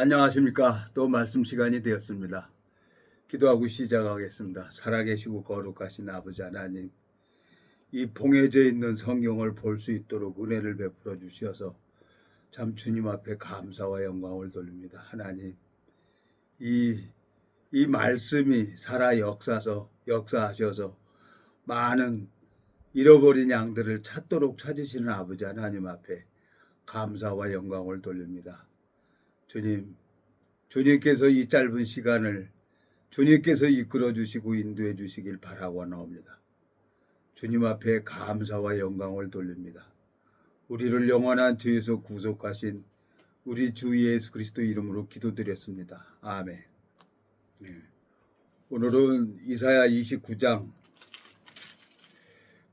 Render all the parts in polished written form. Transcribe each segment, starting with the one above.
안녕하십니까. 또 말씀 시간이 되었습니다. 기도하고 시작하겠습니다. 살아계시고 거룩하신 아버지 하나님, 이 봉해져 있는 성경을 볼 수 있도록 은혜를 베풀어 주셔서 참 주님 앞에 감사와 영광을 돌립니다. 하나님, 이 말씀이 살아 역사하셔서 많은 잃어버린 양들을 찾도록 찾으시는 아버지 하나님 앞에 감사와 영광을 돌립니다. 주님께서 이 짧은 시간을 주님께서 이끌어 주시고 인도해 주시길 바라고 나옵니다. 주님 앞에 감사와 영광을 돌립니다. 우리를 영원한 죄에서 구속하신 우리 주 예수 그리스도 이름으로 기도드렸습니다. 아멘. 오늘은 이사야 29장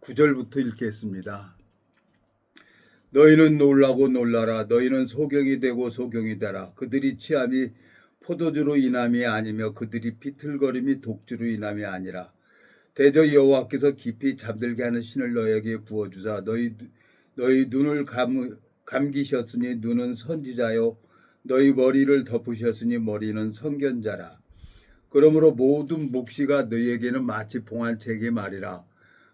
9절부터 읽겠습니다. 너희는 놀라고 놀라라. 너희는 소경이 되고 소경이 되라. 그들이 취함이 포도주로 인함이 아니며 그들이 비틀거림이 독주로 인함이 아니라 대저 여호와께서 깊이 잠들게 하는 신을 너희에게 부어주사 너희 눈을 감기셨으니 눈은 선지자요 너희 머리를 덮으셨으니 머리는 선견자라. 그러므로 모든 묵시가 너희에게는 마치 봉한책의 말이라.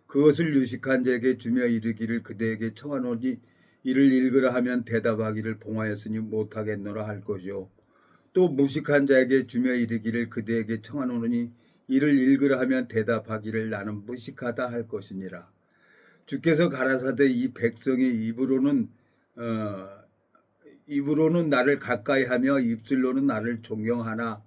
그것을 유식한 자에게 주며 이르기를 그대에게 청하노니 이를 읽으라 하면 대답하기를 봉하였으니 못하겠노라 할 것이요 또 무식한 자에게 주며 이르기를 그대에게 청하노니 이를 읽으라 하면 대답하기를 나는 무식하다 할 것이니라. 주께서 가라사대 이 백성의 입으로는 나를 가까이하며 입술로는 나를 존경하나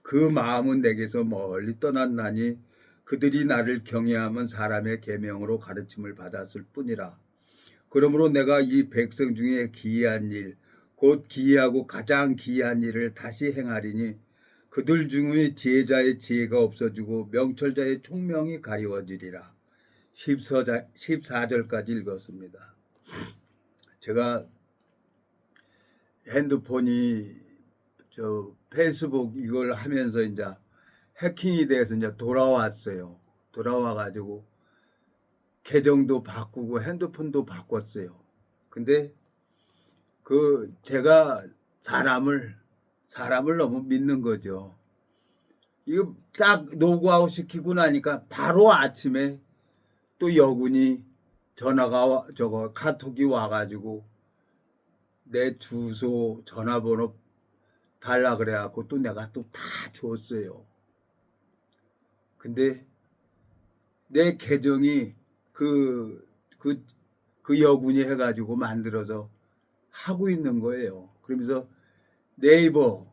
그 마음은 내게서 멀리 떠났나니 그들이 나를 경외하면 사람의 계명으로 가르침을 받았을 뿐이라. 그러므로 내가 이 백성 중에 기이한 일 곧 기이하고 가장 기이한 일을 다시 행하리니 그들 중에 지혜자의 지혜가 없어지고 명철자의 총명이 가리워지리라. 14절까지 읽었습니다. 제가 핸드폰이 페이스북 이걸 하면서 이제 해킹이 돼서 이제 돌아왔어요. 돌아와가지고 계정도 바꾸고 핸드폰도 바꿨어요. 근데 제가 사람을 너무 믿는 거죠. 이거 딱 로그아웃 시키고 나니까 바로 아침에 또 여군이 카톡이 와가지고 내 주소 전화번호 달라 그래갖고 또 내가 또 다 줬어요. 근데 내 계정이 그 여군이 해가지고 만들어서 하고 있는 거예요. 그러면서 네이버,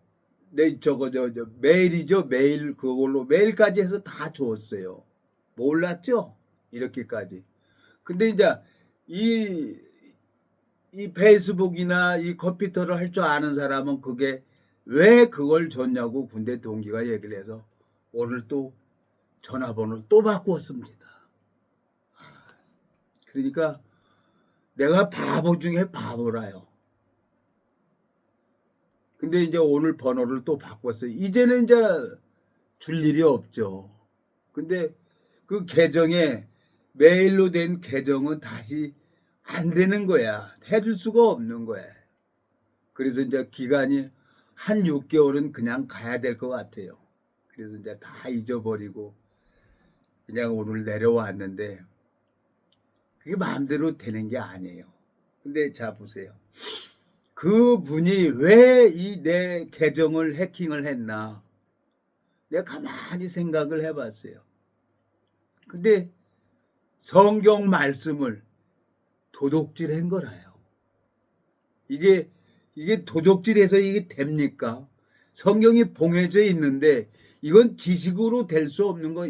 메일이죠. 메일, 그걸로 메일까지 해서 다 줬어요. 몰랐죠? 이렇게까지. 근데 이제 이 페이스북이나 이 컴퓨터를 할 줄 아는 사람은 그게 왜 그걸 줬냐고 군대 동기가 얘기를 해서 오늘 또 전화번호를 또 바꾸었습니다. 그러니까 내가 바보 중에 바보라요. 근데 이제 오늘 번호를 또 바꿨어요. 이제는 이제 줄 일이 없죠. 근데 그 계정에 메일로 된 계정은 다시 안 되는 거야. 해줄 수가 없는 거야. 그래서 이제 기간이 한 6개월은 그냥 가야 될 것 같아요. 그래서 이제 다 잊어버리고 그냥 오늘 내려왔는데 그게 마음대로 되는 게 아니에요. 근데 자 보세요. 그 분이 왜 이 내 계정을 해킹을 했나? 내가 가만히 생각을 해봤어요. 근데 성경 말씀을 도둑질한 거라요. 이게 도둑질해서 이게 됩니까? 성경이 봉해져 있는데 이건 지식으로 될 수 없는 거,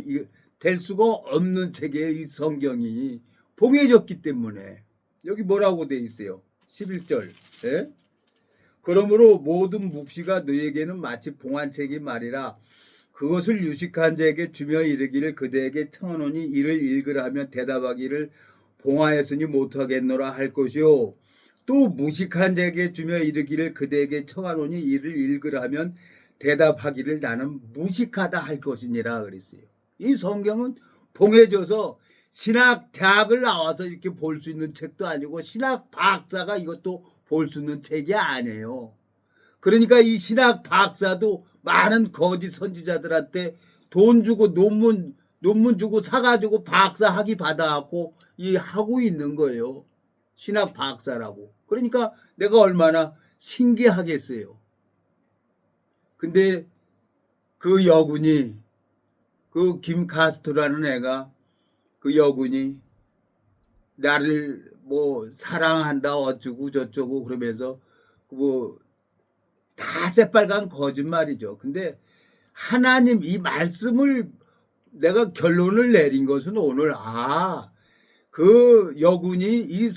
될 수가 없는 책이에요. 이 성경이 봉해졌기 때문에. 여기 뭐라고 돼 있어요? 11절. 예? 그러므로 모든 묵시가 너희에게는 마치 봉한책이 말이라. 그것을 유식한 자에게 주며 이르기를 그대에게 청하노니 이를 읽으라 하면 대답하기를 봉하였으니 못하겠노라 할 것이요 또 무식한 자에게 주며 이르기를 그대에게 청하노니 이를 읽으라 하면 대답하기를 나는 무식하다 할 것이니라 그랬어요. 이 성경은 봉해져서 신학 대학을 나와서 이렇게 볼 수 있는 책도 아니고 신학 박사가 이것도 볼 수 있는 책이 아니에요. 그러니까 이 신학 박사도 많은 거짓 선지자들한테 돈 주고 논문 주고 사가지고 박사 학위 받아갖고 이 하고 있는 거예요. 신학 박사라고. 그러니까 내가 얼마나 신기하겠어요. 근데 그 여군이, 그 김카스트라는 애가, 그 여군이 나를 뭐 사랑한다 어쩌고 저쩌고 그러면서 뭐 다 새빨간 거짓말이죠. 근데 하나님 이 말씀을 내가 결론을 내린 것은 오늘 그 여군이 이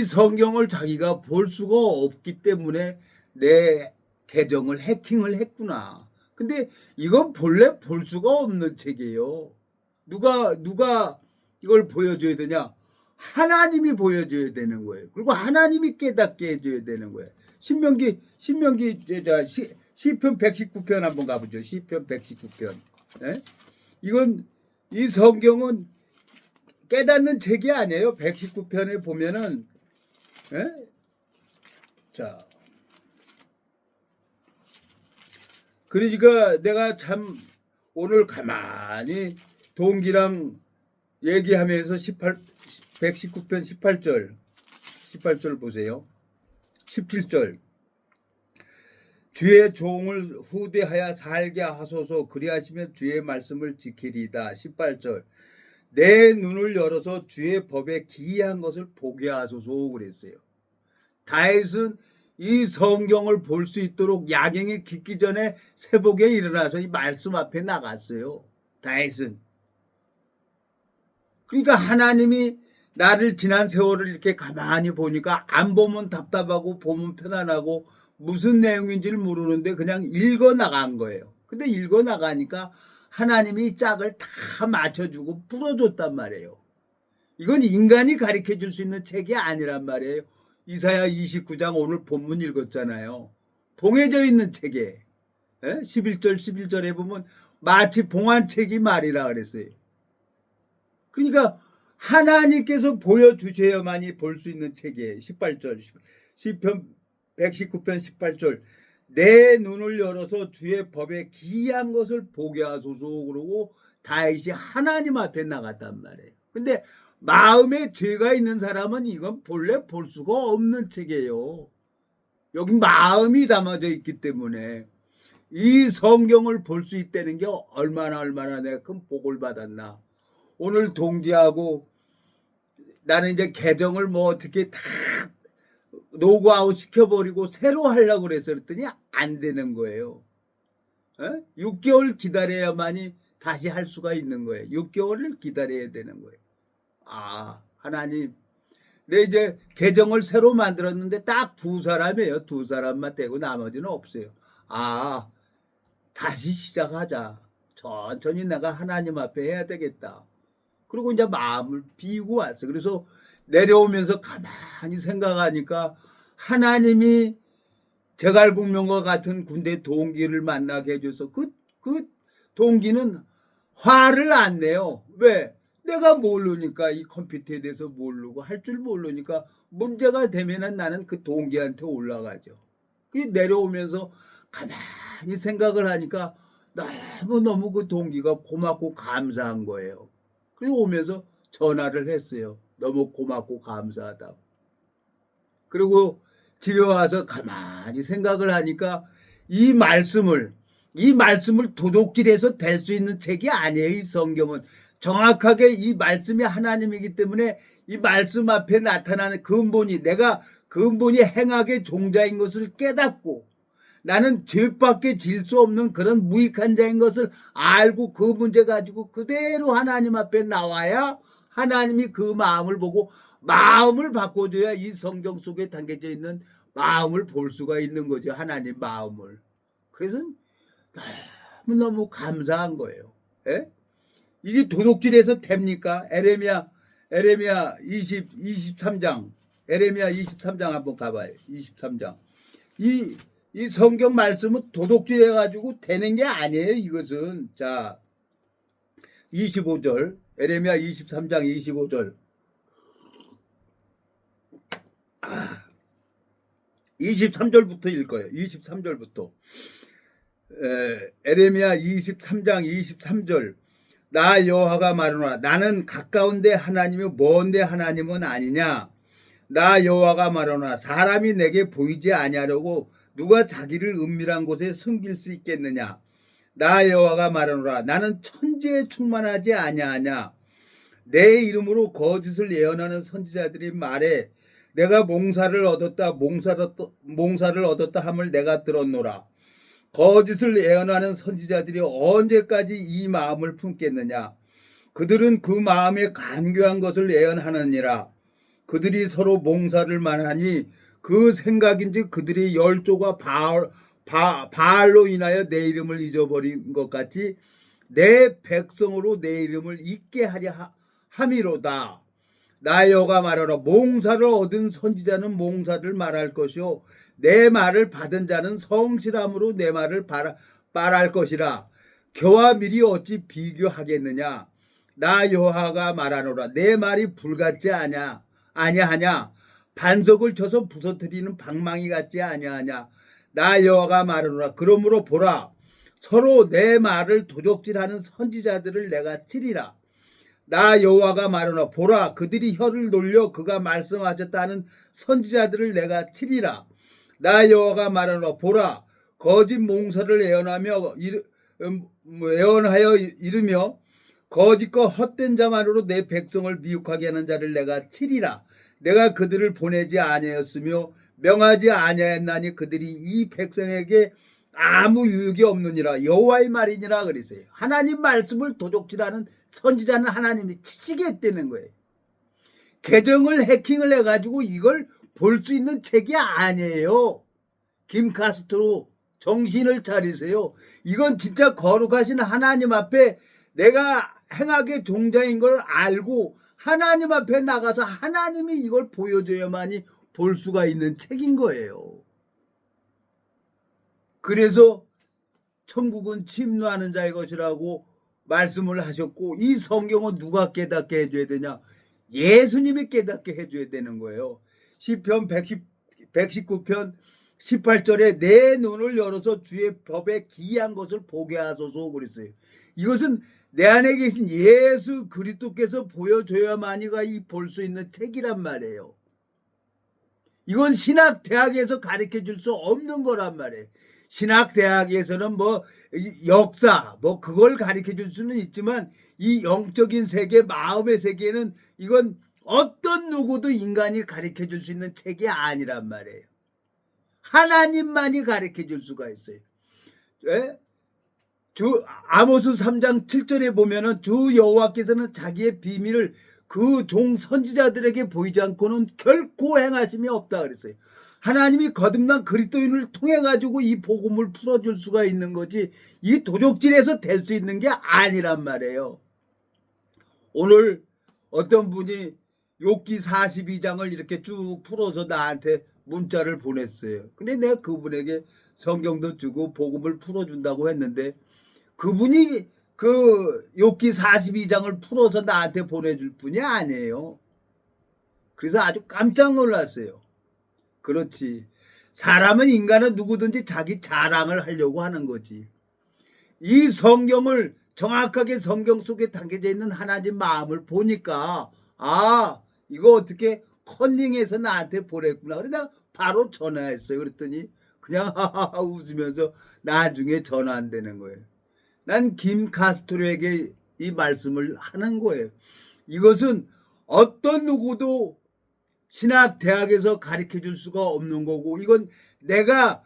성경을 자기가 볼 수가 없기 때문에 내 계정을 해킹을 했구나. 근데 이건 본래 볼 수가 없는 책이에요. 누가 이걸 보여줘야 되냐? 하나님이 보여줘야 되는 거예요. 그리고 하나님이 깨닫게 해줘야 되는 거예요. 신명기 시편 119편 한번 가보죠. 시편 119편. 예? 이 성경은 깨닫는 책이 아니에요. 119편에 보면은, 예? 자, 그러니까 내가 참 오늘 가만히 동기랑 얘기하면서 119편 18절 보세요. 17절. 주의 종을 후대하여 살게 하소서. 그리하시면 주의 말씀을 지키리다. 18절. 내 눈을 열어서 주의 법에 기이한 것을 보게 하소서 그랬어요. 다윗은 이 성경을 볼 수 있도록 야경이 깊기 전에 새벽에 일어나서 이 말씀 앞에 나갔어요. 다윗은. 그러니까 하나님이 나를 지난 세월을 이렇게 가만히 보니까 안 보면 답답하고 보면 편안하고 무슨 내용인지를 모르는데 그냥 읽어 나간 거예요. 근데 읽어 나가니까 하나님이 짝을 다 맞춰주고 풀어줬단 말이에요. 이건 인간이 가르쳐 줄 수 있는 책이 아니란 말이에요. 이사야 29장 오늘 본문 읽었잖아요. 봉해져 있는 책에 11절에 보면 마치 봉안책이 말이라 그랬어요. 그러니까 하나님께서 보여주셔야만이 볼 수 있는 책이에요. 18절 시편 119편 18절 내 눈을 열어서 주의 법에 기이한 것을 보게 하소서 그러고 다윗이 하나님 앞에 나갔단 말이에요. 근데 마음에 죄가 있는 사람은 이건 본래 볼 수가 없는 책이에요. 여기 마음이 담아져 있기 때문에 이 성경을 볼 수 있다는 게 얼마나 내가 큰 복을 받았나. 오늘 동기하고 나는 이제 계정을 뭐 어떻게 다 로그아웃 시켜버리고 새로 하려고 그랬더니 안 되는 거예요. 6개월 기다려야만이 다시 할 수가 있는 거예요. 6개월을 기다려야 되는 거예요. 하나님, 내 이제 계정을 새로 만들었는데 딱 2사람이에요. 2사람만 되고 나머지는 없어요. 다시 시작하자. 천천히 내가 하나님 앞에 해야 되겠다. 그리고 이제 마음을 비우고 왔어. 그래서 내려오면서 가만히 생각하니까 하나님이 제갈국명과 같은 군대 동기를 만나게 해줘서 그 동기는 화를 안 내요. 왜? 내가 모르니까 이 컴퓨터에 대해서 모르고 할 줄 모르니까 문제가 되면은 나는 그 동기한테 올라가죠. 그 내려오면서 가만히 생각을 하니까 너무 그 동기가 고맙고 감사한 거예요. 그리고 오면서 전화를 했어요. 너무 고맙고 감사하다고. 그리고 집에 와서 가만히 생각을 하니까 이 말씀을 도둑질해서 될 수 있는 책이 아니에요. 이 성경은 정확하게 이 말씀이 하나님이기 때문에 이 말씀 앞에 나타나는 내가 근본이 행악의 종자인 것을 깨닫고 나는 죄밖에 질 수 없는 그런 무익한 자인 것을 알고 그 문제 가지고 그대로 하나님 앞에 나와야 하나님이 그 마음을 보고 마음을 바꿔줘야 이 성경 속에 담겨져 있는 마음을 볼 수가 있는 거죠. 하나님 마음을. 그래서 너무 감사한 거예요. 이게 도둑질해서 됩니까? 에레미야 23장 한번 가봐요. 23장. 이 성경 말씀은 도둑질해가지고 되는 게 아니에요. 이것은. 자, 25절. 에레미야 23장 25절. 23절부터 읽어요. 23절부터. 에레미야 23장 23절. 나 여호와가 말하노라 나는 가까운데 하나님이요 먼데 하나님은 아니냐. 나 여호와가 말하노라 사람이 내게 보이지 아니하려고 누가 자기를 은밀한 곳에 숨길 수 있겠느냐. 나 여호와가 말하노라 나는 천지에 충만하지 아니하냐. 내 이름으로 거짓을 예언하는 선지자들이 말해 내가 몽사를 얻었다 몽사를 얻었다 함을 내가 들었노라. 거짓을 예언하는 선지자들이 언제까지 이 마음을 품겠느냐. 그들은 그 마음에 간교한 것을 예언하느니라. 그들이 서로 몽사를 말하니 그 생각인지 그들이 열조가 바알로 인하여 내 이름을 잊어버린 것 같이 내 백성으로 내 이름을 잊게 하려 함이로다. 나 여호와가 말하라 몽사를 얻은 선지자는 몽사를 말할 것이요 내 말을 받은 자는 성실함으로 내 말을 말할 것이라. 겨와 밀이 어찌 비교하겠느냐. 나 여호와가 말하노라 내 말이 불같지 아니하냐. 반석을 쳐서 부서뜨리는 방망이 같지 아니하냐. 나 여호와가 말하노라 그러므로 보라 서로 내 말을 도적질하는 선지자들을 내가 치리라. 나 여호와가 말하노라 보라 그들이 혀를 놀려 그가 말씀하셨다는 선지자들을 내가 치리라. 나 여호와가 말하노라 보라 거짓 몽사를 예언하여 이르며 거짓과 헛된 자만으로 내 백성을 미혹하게 하는 자를 내가 치리라. 내가 그들을 보내지 아니하였으며 명하지 아니하였나니 그들이 이 백성에게 아무 유익이 없느니라. 여호와의 말이니라 그랬어요. 하나님 말씀을 도적질하는 선지자는 하나님이 치시겠다는 거예요. 계정을 해킹을 해가지고 이걸 볼 수 있는 책이 아니에요. 김카스트로 정신을 차리세요. 이건 진짜 거룩하신 하나님 앞에 내가 행악의 종자인 걸 알고 하나님 앞에 나가서 하나님이 이걸 보여줘야만이 볼 수가 있는 책인 거예요. 그래서 천국은 침노하는 자의 것이라고 말씀을 하셨고 이 성경은 누가 깨닫게 해줘야 되냐. 예수님이 깨닫게 해줘야 되는 거예요. 시편 119편 18절에 내 눈을 열어서 주의 법에 기이한 것을 보게 하소서 그랬어요. 이것은 내 안에 계신 예수 그리스도께서 보여줘야만이가 이 볼 수 있는 책이란 말이에요. 이건 신학대학에서 가르쳐줄 수 없는 거란 말이에요. 신학대학에서는 뭐 역사 뭐 그걸 가르쳐줄 수는 있지만 이 영적인 세계 마음의 세계는 이건 어떤 누구도 인간이 가르쳐줄 수 있는 책이 아니란 말이에요. 하나님만이 가르쳐줄 수가 있어요. 예? 아모스 3장 7절에 보면은 주 여호와께서는 자기의 비밀을 그 종 선지자들에게 보이지 않고는 결코 행하심이 없다 그랬어요. 하나님이 거듭난 그리스도인을 통해 가지고 이 복음을 풀어줄 수가 있는 거지 이 도적질에서 될 수 있는 게 아니란 말이에요. 오늘 어떤 분이 욥기 42장을 이렇게 쭉 풀어서 나한테 문자를 보냈어요. 근데 내가 그분에게 성경도 주고 복음을 풀어준다고 했는데 그분이 그 욥기 42장을 풀어서 나한테 보내줄 분이 아니에요. 그래서 아주 깜짝 놀랐어요. 그렇지. 사람은 인간은 누구든지 자기 자랑을 하려고 하는 거지. 이 성경을 정확하게 성경 속에 담겨져 있는 하나님 마음을 보니까 이거 어떻게 컨닝해서 나한테 보냈구나. 그래 내가 바로 전화했어요. 그랬더니 그냥 웃으면서 나중에 전화 안 되는 거예요. 난 김카스트로에게 이 말씀을 하는 거예요. 이것은 어떤 누구도 신학대학에서 가르쳐줄 수가 없는 거고 이건 내가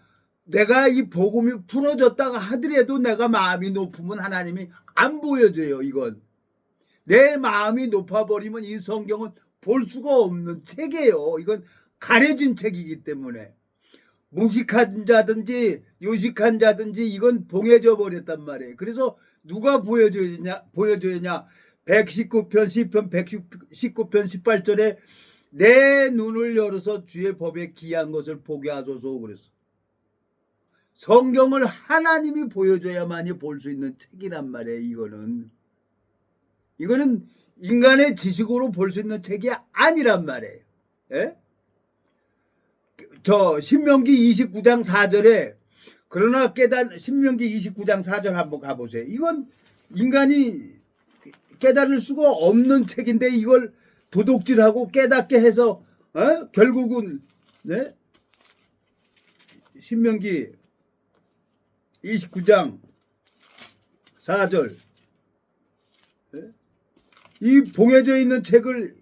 이 복음이 풀어졌다가 하더라도 내가 마음이 높으면 하나님이 안 보여줘요. 이건 내 마음이 높아버리면 이 성경은 볼 수가 없는 책이에요. 이건 가려진 책이기 때문에 무식한 자든지 유식한 자든지 이건 봉해져 버렸단 말이에요. 그래서 누가 보여줘야 하냐 119편 시편 119편 18절에 내 눈을 열어서 주의 법에 기이한 것을 보게 하소서 그랬어. 성경을 하나님이 보여줘야만이 볼 수 있는 책이란 말이에요. 이거는 인간의 지식으로 볼 수 있는 책이 아니란 말이에요. 예? 저 신명기 29장 4절에 그러나 신명기 29장 4절 한번 가보세요. 이건 인간이 깨달을 수가 없는 책인데 이걸 도둑질하고 깨닫게 해서 결국은 네? 신명기 29장 4절 이 봉해져 있는 책을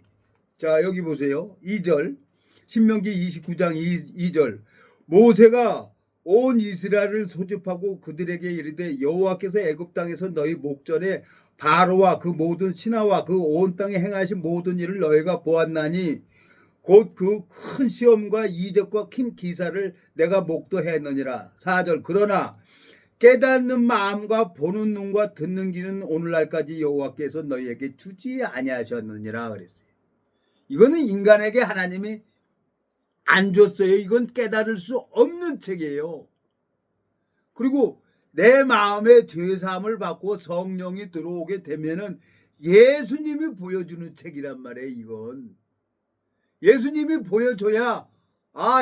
자 여기 보세요. 2절 신명기 29장 2절 모세가 온 이스라엘을 소집하고 그들에게 이르되 여호와께서 애굽 땅에서 너희 목전에 바로와 그 모든 신하와 그 온 땅에 행하신 모든 일을 너희가 보았나니 곧 그 큰 시험과 이적과 큰 기사를 내가 목도했느니라. 4절 그러나 깨닫는 마음과 보는 눈과 듣는 귀는 오늘날까지 여호와께서 너희에게 주지 아니하셨느니라 그랬어요. 이거는 인간에게 하나님이 안 줬어요. 이건 깨달을 수 없는 책이에요. 그리고 내 마음에 죄사함을 받고 성령이 들어오게 되면은 예수님이 보여주는 책이란 말이에요. 이건 예수님이 보여줘야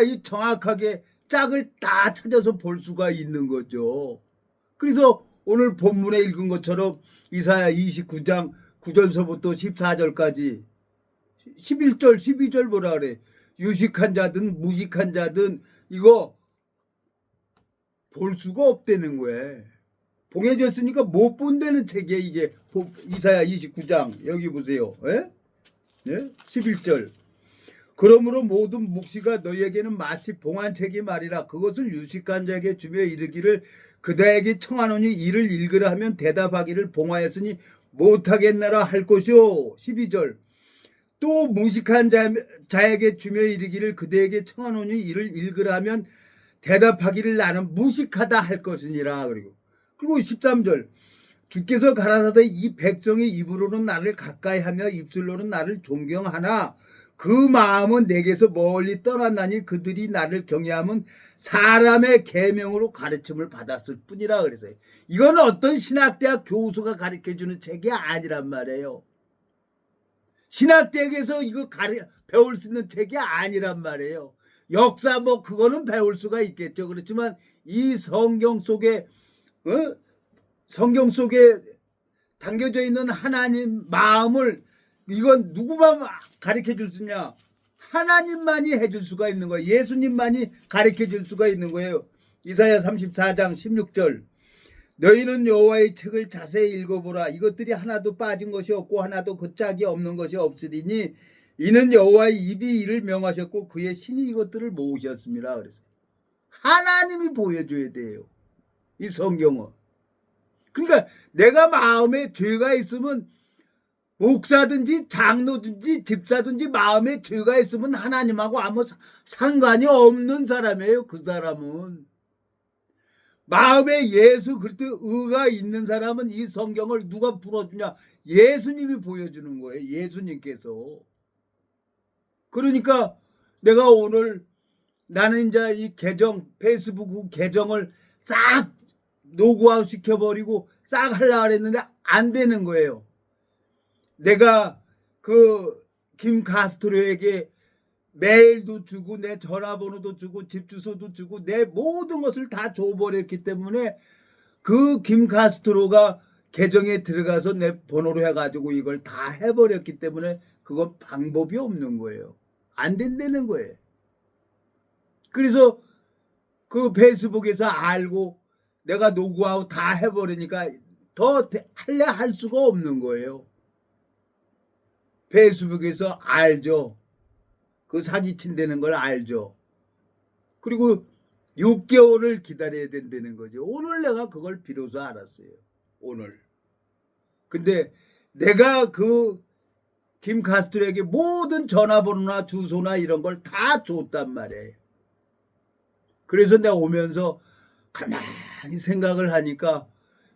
이 정확하게 짝을 다 찾아서 볼 수가 있는 거죠. 그래서 오늘 본문에 읽은 것처럼 이사야 29장 9절서부터 14절까지 11절 12절 뭐라 그래. 유식한 자든 무식한 자든 이거 볼 수가 없다는 거예요. 봉해졌으니까 못 본다는 책이에요. 이게 이사야 29장 여기 보세요. 예? 11절 그러므로 모든 묵시가 너희에게는 마치 봉한 책이 말이라 그것을 유식한 자에게 주며 이르기를 그대에게 청하노니 이를 읽으라 하면 대답하기를 봉하였으니 못하겠나라 할 것이요. 12절 또 무식한 자에게 주며 이르기를 그대에게 청하노니 이를 읽으라 하면 대답하기를 나는 무식하다 할 것이니라. 그리고 13절 주께서 가라사대 이 백성의 입으로는 나를 가까이하며 입술로는 나를 존경하나 그 마음은 내게서 멀리 떠났나니 그들이 나를 경외하면 사람의 계명으로 가르침을 받았을 뿐이라 그랬어요. 이건 어떤 신학대학 교수가 가르쳐주는 책이 아니란 말이에요. 신학대학에서 이거 배울 수 있는 책이 아니란 말이에요. 역사 그거는 배울 수가 있겠죠. 그렇지만 이 성경 속에 담겨져 있는 하나님 마음을 이건 누구만 가르쳐 줄 수 있냐? 하나님만이 해줄 수가 있는 거예요. 예수님만이 가르쳐 줄 수가 있는 거예요. 이사야 34장 16절 너희는 여호와의 책을 자세히 읽어보라. 이것들이 하나도 빠진 것이 없고 하나도 그 짝이 없는 것이 없으리니 이는 여호와의 입이 이를 명하셨고 그의 신이 이것들을 모으셨습니다. 그래서 하나님이 보여줘야 돼요. 이 성경은. 그러니까 내가 마음에 죄가 있으면 목사든지 장로든지 집사든지 마음에 죄가 있으면 하나님하고 아무 상관이 없는 사람이에요. 그 사람은. 마음에 예수 그리스도의 의가 있는 사람은 이 성경을 누가 풀어주냐? 예수님이 보여주는 거예요. 예수님께서. 그러니까 내가 오늘 나는 이제 이 페이스북 계정을 싹 노구아웃 시켜버리고 싹 하려고 했는데 안 되는 거예요. 내가 김카스트로에게 메일도 주고 내 전화번호도 주고 집 주소도 주고 내 모든 것을 다 줘버렸기 때문에 김카스트로가 계정에 들어가서 내 번호로 해가지고 이걸 다 해버렸기 때문에 그건 방법이 없는 거예요. 안 된다는 거예요. 그래서 페이스북에서 알고 내가 노구아웃 다 해버리니까 더 할 수가 없는 거예요. 페이스북에서 알죠. 사기친다는 걸 알죠. 그리고 6개월을 기다려야 된다는 거죠. 오늘 내가 그걸 비로소 알았어요. 오늘. 근데 내가 김카스트로에게 모든 전화번호나 주소나 이런 걸 다 줬단 말이에요. 그래서 내가 오면서 가만히 생각을 하니까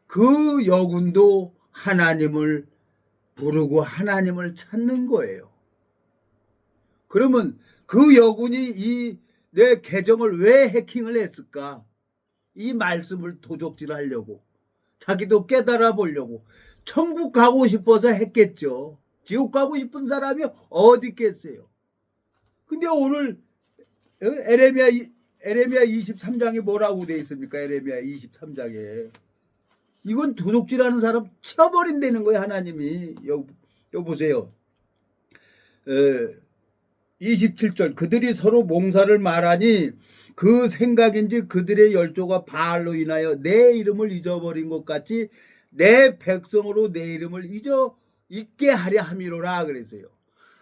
그 여군도 하나님을 부르고 하나님을 찾는 거예요. 그러면 그 여군이 내 계정을 왜 해킹을 했을까? 이 말씀을 도적질하려고. 자기도 깨달아 보려고. 천국 가고 싶어서 했겠죠. 지옥 가고 싶은 사람이 어디 있겠어요. 근데 오늘 에레미야 23장에 뭐라고 돼 있습니까? 에레미야 23장에. 이건 도둑질하는 사람 쳐버린다는 거예요, 하나님이. 여 보세요. 27절 그들이 서로 몽사를 말하니 그 생각인지 그들의 열조가 바알로 인하여 내 이름을 잊어버린 것 같이 내 백성으로 내 이름을 잊게 하려 함이로라 그랬어요.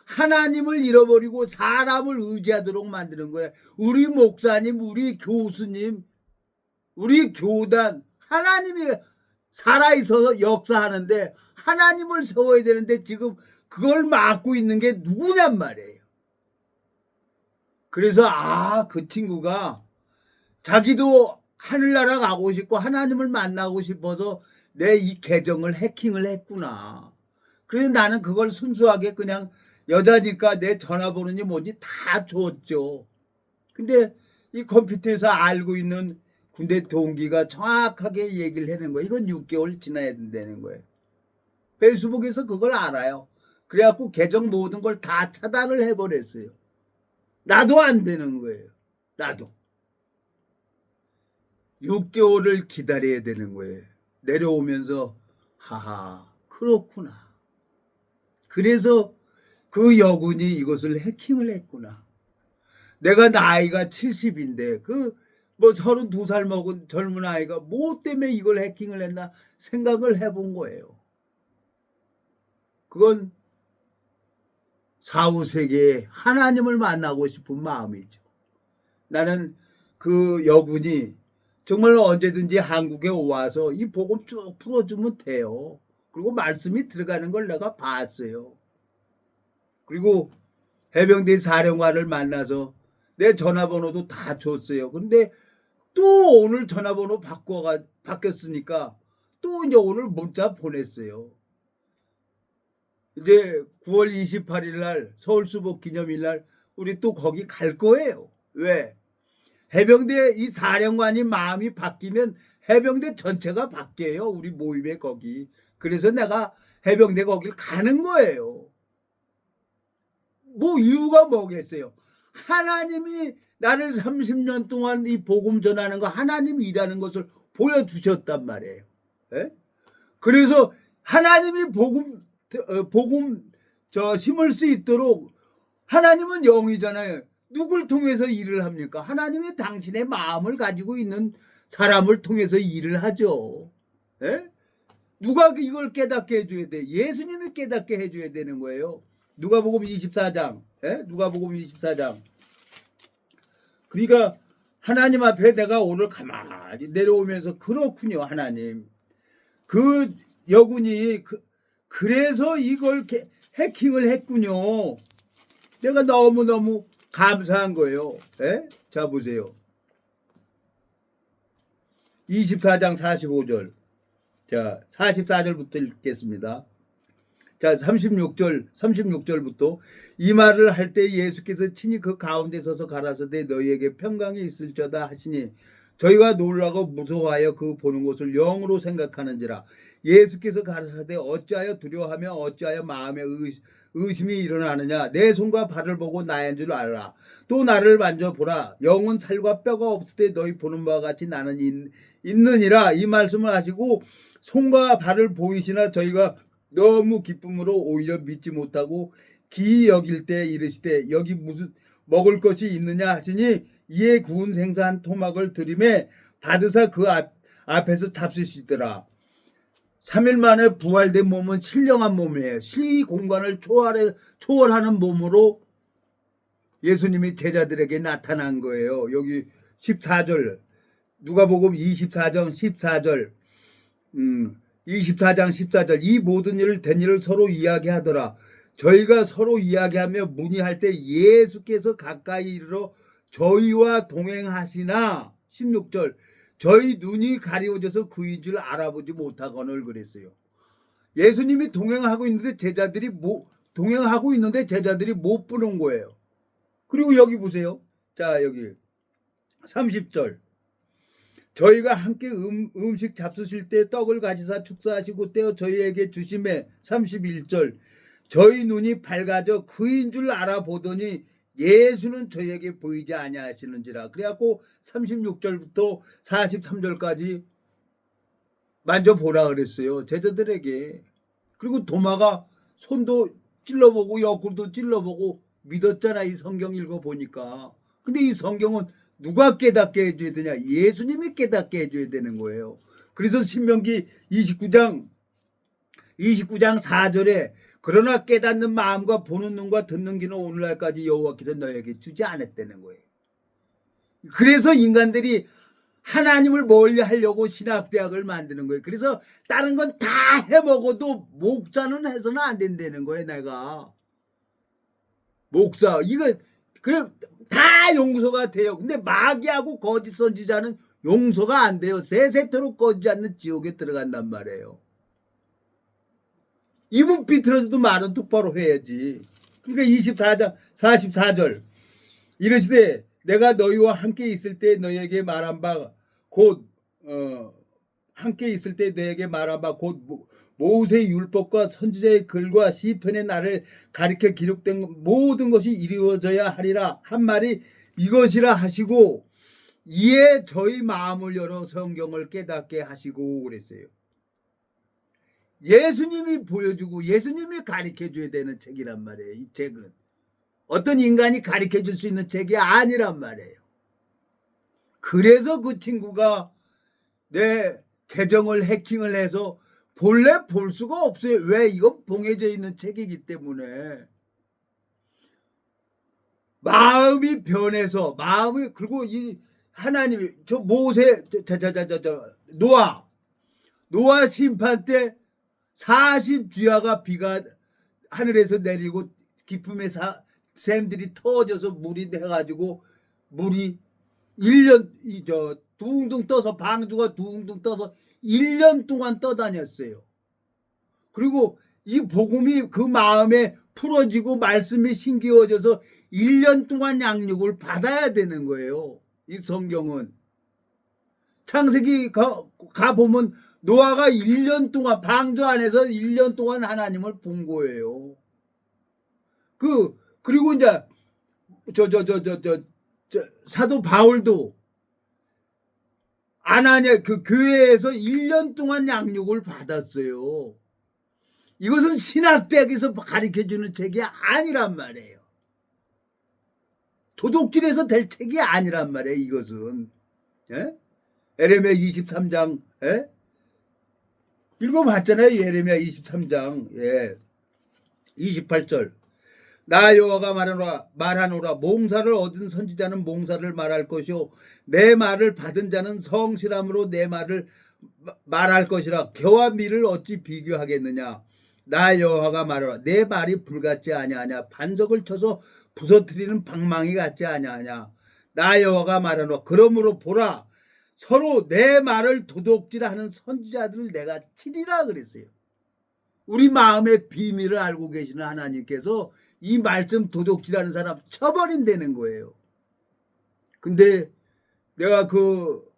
하나님을 잃어버리고 사람을 의지하도록 만드는 거예요. 우리 목사님, 우리 교수님, 우리 교단, 하나님이 살아있어서 역사하는데 하나님을 세워야 되는데 지금 그걸 막고 있는 게 누구냔 말이에요. 그래서 그 친구가 자기도 하늘나라 가고 싶고 하나님을 만나고 싶어서 내 이 계정을 해킹을 했구나. 그래서 나는 그걸 순수하게 그냥 여자니까 내 전화번호니 뭔지 다 줬죠. 근데 이 컴퓨터에서 알고 있는 군대 동기가 정확하게 얘기를 해낸 거예요. 이건 6개월 지나야 된다는 거예요. 페이스북에서 그걸 알아요. 그래갖고 계정 모든 걸 다 차단을 해버렸어요. 나도 안 되는 거예요. 나도. 6개월을 기다려야 되는 거예요. 내려오면서 하하 그렇구나. 그래서 그 여군이 이것을 해킹을 했구나. 내가 나이가 70인데 그 뭐 32살 먹은 젊은 아이가 뭐 때문에 이걸 해킹을 했나 생각을 해본 거예요. 그건 사후세계에 하나님을 만나고 싶은 마음이죠. 나는 그 여군이 정말 언제든지 한국에 와서 이 복음 쭉 풀어주면 돼요. 그리고 말씀이 들어가는 걸 내가 봤어요. 그리고 해병대 사령관을 만나서 내 전화번호도 다 줬어요. 근데 또 오늘 전화번호 바뀌었으니까 또 이제 오늘 문자 보냈어요. 이제 9월 28일 날 서울수복 기념일 날 우리 또 거기 갈 거예요. 왜? 해병대 이 사령관이 마음이 바뀌면 해병대 전체가 바뀌어요. 우리 모임에 거기. 그래서 내가 해병대 거길 가는 거예요. 뭐 이유가 뭐겠어요? 하나님이 나를 30년 동안 이 복음 전하는 거 하나님이 일하는 것을 보여주셨단 말이에요. 예? 그래서 하나님이 복음 심을 수 있도록 하나님은 영이잖아요. 누굴 통해서 일을 합니까? 하나님이 당신의 마음을 가지고 있는 사람을 통해서 일을 하죠. 예? 누가 이걸 깨닫게 해줘야 돼? 예수님이 깨닫게 해줘야 되는 거예요. 누가복음 24장. 예? 누가복음 24장. 그러니까 하나님 앞에 내가 오늘 가만히 내려오면서 그렇군요. 하나님. 그 여군이 그래서 이걸 해킹을 했군요. 내가 너무너무 감사한 거예요. 예? 자 보세요. 24장 45절. 자 44절부터 읽겠습니다. 자 36절부터 이 말을 할 때 예수께서 친히 그 가운데 서서 가라사대 너희에게 평강이 있을저다 하시니 저희가 놀라고 무서워하여 그 보는 것을 영으로 생각하는지라. 예수께서 가라사대 어찌하여 두려워하며 어찌하여 마음에 의심이 일어나느냐. 내 손과 발을 보고 나인 줄 알라. 또 나를 만져보라. 영은 살과 뼈가 없을 때 너희 보는 바와 같이 나는 있느니라. 이 말씀을 하시고 손과 발을 보이시나 저희가 너무 기쁨으로 오히려 믿지 못하고 기이 여길 때 이르시되 여기 무슨 먹을 것이 있느냐 하시니 이에 구운 생선 한 토막을 드림에 받으사 그 앞에서 잡수시더라. 3일 만에 부활된 몸은 신령한 몸이에요. 시 공간을 초월하는 몸으로 예수님이 제자들에게 나타난 거예요. 여기 14절 누가복음 24장 14절 24장 14절 이 모든 일을 된 일을 서로 이야기하더라. 저희가 서로 이야기하며 문의할 때 예수께서 가까이 이르러 저희와 동행하시나 16절 저희 눈이 가려워져서 그인 줄 알아보지 못하거늘 그랬어요. 예수님이 동행하고 있는데 제자들이 못 보는 거예요. 그리고 여기 보세요. 자 여기 30절 저희가 함께 음식 잡수실 때 떡을 가지사 축사하시고 떼어 저희에게 주심에 31절 저희 눈이 밝아져 그인 줄 알아보더니 예수는 저에게 보이지 아니하시는지라. 그래갖고 36절부터 43절까지 만져보라 그랬어요, 제자들에게. 그리고 도마가 손도 찔러보고 옆구리도 찔러보고 믿었잖아, 이 성경 읽어보니까. 근데 이 성경은 누가 깨닫게 해줘야 되냐? 예수님이 깨닫게 해줘야 되는 거예요. 그래서 신명기 29장 4절에 그러나 깨닫는 마음과 보는 눈과 듣는 귀는 오늘날까지 여호와께서 너에게 주지 않았다는 거예요. 그래서 인간들이 하나님을 멀리 하려고 신학대학을 만드는 거예요. 그래서 다른 건 다 해먹어도 목사는 해서는 안 된다는 거예요. 내가 목사 이거 그래 다 용서가 돼요. 근데 마귀하고 거짓 선지자는 용서가 안 돼요. 세세토록 꺼지지 않는 지옥에 들어간단 말이에요. 입은 비틀어져도 말은 똑바로 해야지. 그러니까 24장 44절 이르시되 내가 너희와 함께 있을 때 너희에게 말한 바 곧 함께 있을 때 너희에게 말한 바 곧 모세의 율법과 선지자의 글과 시편의 나를 가리켜 기록된 모든 것이 이루어져야 하리라 한 말이 이것이라 하시고 이에 저희 마음을 열어 성경을 깨닫게 하시고 그랬어요. 예수님이 보여주고 예수님이 가르쳐줘야 되는 책이란 말이에요. 이 책은 어떤 인간이 가르쳐줄 수 있는 책이 아니란 말이에요. 그래서 그 친구가 내 계정을 해킹을 해서 본래 볼 수가 없어요. 왜? 이건 봉해져 있는 책이기 때문에. 마음이 변해서 마음이 그리고 이 하나님이 저 모세 노아 심판 때 40주야가 비가 하늘에서 내리고 기품의 샘들이 터져서 물이 돼가지고 물이 1년 둥둥 떠서 방주가 둥둥 떠서 1년 동안 떠다녔어요. 그리고 이 복음이 그 마음에 풀어지고 말씀이 심기워져서 1년 동안 양육을 받아야 되는 거예요. 이 성경은 창세기 가보면 노아가 1년 동안 방주 안에서 1년 동안 하나님을 본 거예요. 그리고 이제 사도 바울도 아나니아 그 교회에서 1년 동안 양육을 받았어요. 이것은 신학대학에서 가르쳐주는 책이 아니란 말이에요. 도둑질해서 될 책이 아니란 말이에요. 이것은 예레미야 23장 읽어봤잖아요. 예레미야 23장 28절 나 여호와가 말하노라 몽사를 얻은 선지자는 몽사를 말할 것이요 내 말을 받은 자는 성실함으로 내 말을 말할 것이라 겨와 밀을 어찌 비교하겠느냐 나 여호와가 말하노라 내 말이 불같지 아니하냐 반석을 쳐서 부서뜨리는 방망이 같지 아니하냐 나 여호와가 말하노라 그러므로 보라 서로 내 말을 도둑질하는 선지자들을 내가 치리라 그랬어요. 우리 마음의 비밀을 알고 계시는 하나님께서 이 말씀 도둑질하는 사람 쳐버린다는 거예요. 근데 내가 그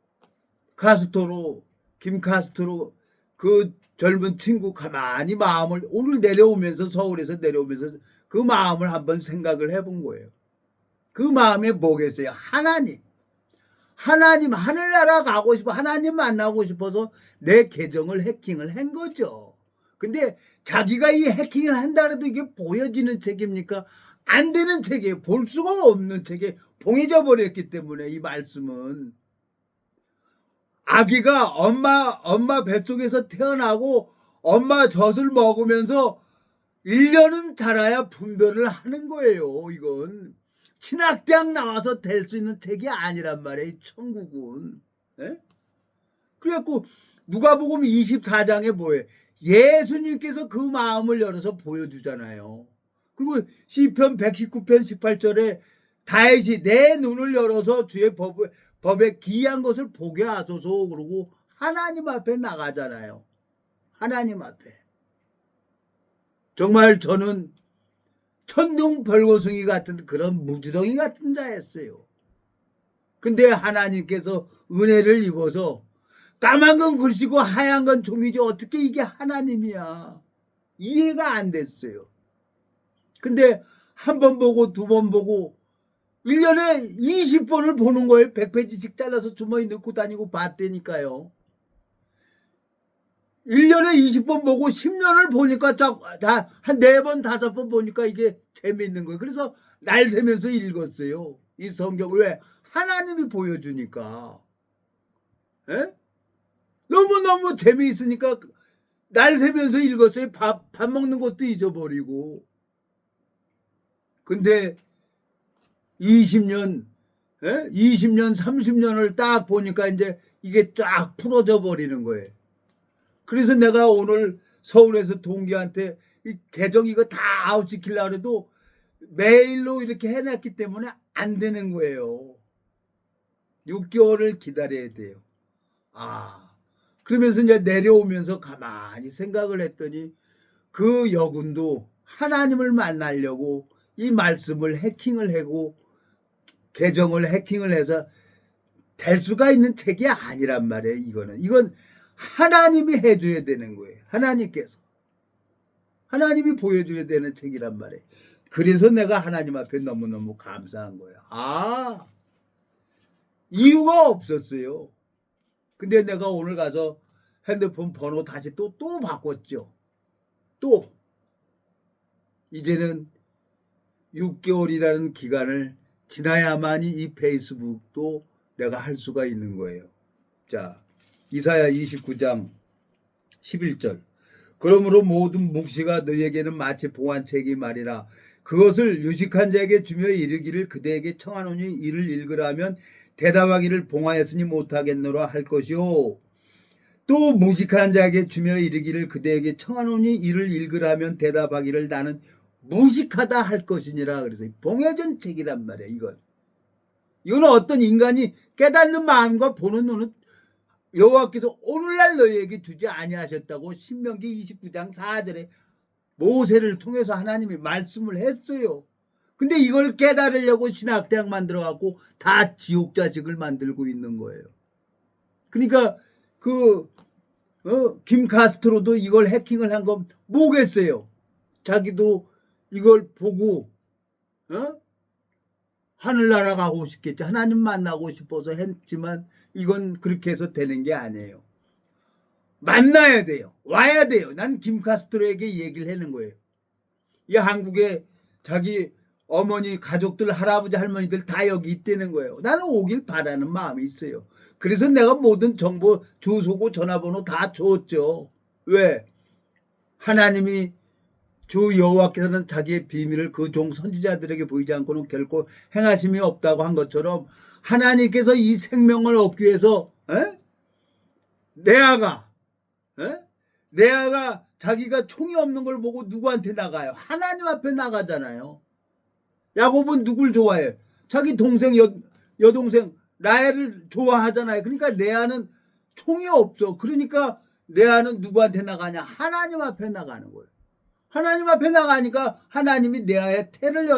김카스토로 그 젊은 친구 가만히 마음을 오늘 서울에서 내려오면서 그 마음을 한번 생각을 해본 거예요. 그 마음에 뭐겠어요? 하나님 하늘나라 가고 싶어 하나님 만나고 싶어서 내 계정을 해킹을 한 거죠. 근데 자기가 이 해킹을 한다 해도 이게 보여지는 책입니까? 안 되는 책이에요. 볼 수가 없는 책에 봉해져 버렸기 때문에 이 말씀은 아기가 엄마 뱃속에서 태어나고 엄마 젖을 먹으면서 1년은 자라야 분별을 하는 거예요. 이건 신학대학 나와서 될 수 있는 책이 아니란 말이에요. 천국은. 그래갖고 누가복음 24장에 뭐예요? 예수님께서 그 마음을 열어서 보여주잖아요. 그리고 시편 119편 18절에 다윗이 내 눈을 열어서 주의 법에 기이한 것을 보게 하소서 그러고 하나님 앞에 나가잖아요. 하나님 앞에. 정말 저는 천둥 벌거숭이 같은 그런 무지렁이 같은 자였어요. 근데 하나님께서 은혜를 입어서 까만 건 글씨고 하얀 건 종이지 어떻게 이게 하나님이야. 이해가 안 됐어요. 근데 한 번 보고 두 번 보고 1년에 20번을 보는 거예요. 100페이지씩 잘라서 주머니 넣고 다니고 봤다니까요. 1년에 20번 보고 10년을 보니까 다 한 4번, 5번 보니까 이게 재미있는 거예요. 그래서 날 새면서 읽었어요. 이 성경. 왜? 하나님이 보여주니까. 에? 너무너무 재미있으니까 날 새면서 읽었어요. 밥 먹는 것도 잊어버리고. 근데 20년, 20년, 30년을 딱 보니까 이제 이게 쫙 풀어져 버리는 거예요. 그래서 내가 오늘 서울에서 동기한테 이 계정 이거 다 아웃시키려고 해도 메일로 이렇게 해놨기 때문에 안 되는 거예요. 6개월을 기다려야 돼요. 그러면서 이제 내려오면서 가만히 생각을 했더니 그 여군도 하나님을 만나려고 이 말씀을 해킹을 하고 계정을 해킹을 해서 될 수가 있는 책이 아니란 말이에요. 이건 하나님이 해줘야 되는 거예요. 하나님이 보여줘야 되는 책이란 말이에요. 그래서 내가 하나님 앞에 너무너무 감사한 거예요. 이유가 없었어요. 근데 내가 오늘 가서 핸드폰 번호 다시 또 바꿨죠. 또 이제는 6개월이라는 기간을 지나야만이 이 페이스북도 내가 할 수가 있는 거예요. 자, 이사야 29장 11절. 그러므로 모든 묵시가 너희에게는 마치 봉안책이 말이라. 그것을 유식한 자에게 주며 이르기를 그대에게 청하노니 이를 읽으라 하면 대답하기를 봉하였으니 못하겠노라 할 것이요. 또 무식한 자에게 주며 이르기를 그대에게 청하노니 이를 읽으라 하면 대답하기를 나는 무식하다 할 것이니라. 그래서 봉해진 책이란 말이야. 이건 어떤 인간이 깨닫는 마음과 보는 눈은 여호와께서 오늘날 너희에게 주지 아니하셨다고 신명기 29장 4절에 모세를 통해서 하나님이 말씀을 했어요. 근데 이걸 깨달으려고 신학대학 만들어갖고 다 지옥 자식을 만들고 있는 거예요. 그러니까 김 카스트로도 이걸 해킹을 한 건 뭐겠어요? 자기도 이걸 보고 하늘나라 가고 싶겠지. 하나님 만나고 싶어서 했지만 이건 그렇게 해서 되는 게 아니에요. 만나야 돼요. 와야 돼요. 난 김 카스트로에게 얘기를 하는 거예요. 이 한국에 자기 어머니, 가족들, 할아버지, 할머니들 다 여기 있다는 거예요. 나는 오길 바라는 마음이 있어요. 그래서 내가 모든 정보, 주소고 전화번호 다 줬죠. 왜? 하나님이 주 여호와께서는 자기의 비밀을 그 종 선지자들에게 보이지 않고는 결코 행하심이 없다고 한 것처럼 하나님께서 이 생명을 얻기 위해서 레아가 자기가 총이 없는 걸 보고 누구한테 나가요? 하나님 앞에 나가잖아요. 야곱은 누굴 좋아해? 자기 동생 여동생 라헬을 좋아하잖아요. 그러니까 레아는 총이 없어. 그러니까 레아는 누구한테 나가냐? 하나님 앞에 나가는 거예요. 하나님 앞에 나가니까 하나님이 레아 태를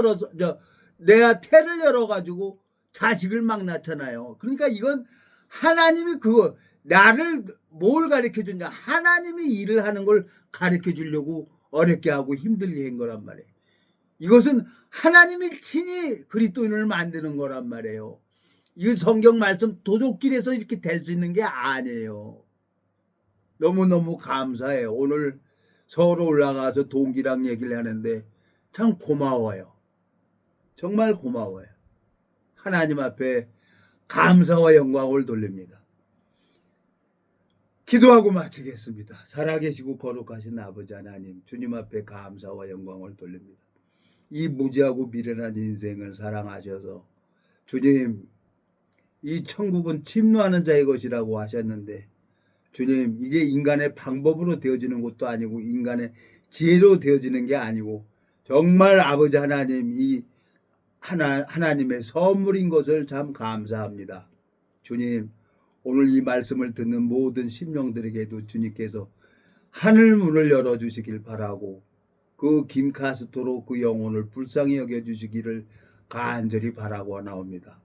열어가지고 자식을 막 낳잖아요. 그러니까 이건 하나님이 나를 뭘 가르쳐 주냐? 하나님이 일을 하는 걸 가르쳐 주려고 어렵게 하고 힘들게 한 거란 말이에요. 이것은 하나님이 친히 그리스도인을 만드는 거란 말이에요. 이 성경 말씀 도둑질해서 이렇게 될 수 있는 게 아니에요. 너무너무 감사해요. 오늘 서울 올라가서 동기랑 얘기를 하는데 참 고마워요. 정말 고마워요. 하나님 앞에 감사와 영광을 돌립니다. 기도하고 마치겠습니다. 살아계시고 거룩하신 아버지 하나님, 주님 앞에 감사와 영광을 돌립니다. 이 무지하고 미련한 인생을 사랑하셔서 주님, 이 천국은 침노하는 자의 것이라고 하셨는데 주님, 이게 인간의 방법으로 되어지는 것도 아니고 인간의 지혜로 되어지는 게 아니고 정말 아버지 하나님, 이 하나님의 선물인 것을 참 감사합니다. 주님, 오늘 이 말씀을 듣는 모든 심령들에게도 주님께서 하늘 문을 열어주시길 바라고 그 김카스토로 그 영혼을 불쌍히 여겨주시기를 간절히 바라고 나옵니다.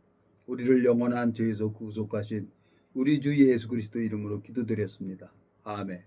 우리를 영원한 죄에서 구속하신 우리 주 예수 그리스도 이름으로 기도드렸습니다. 아멘.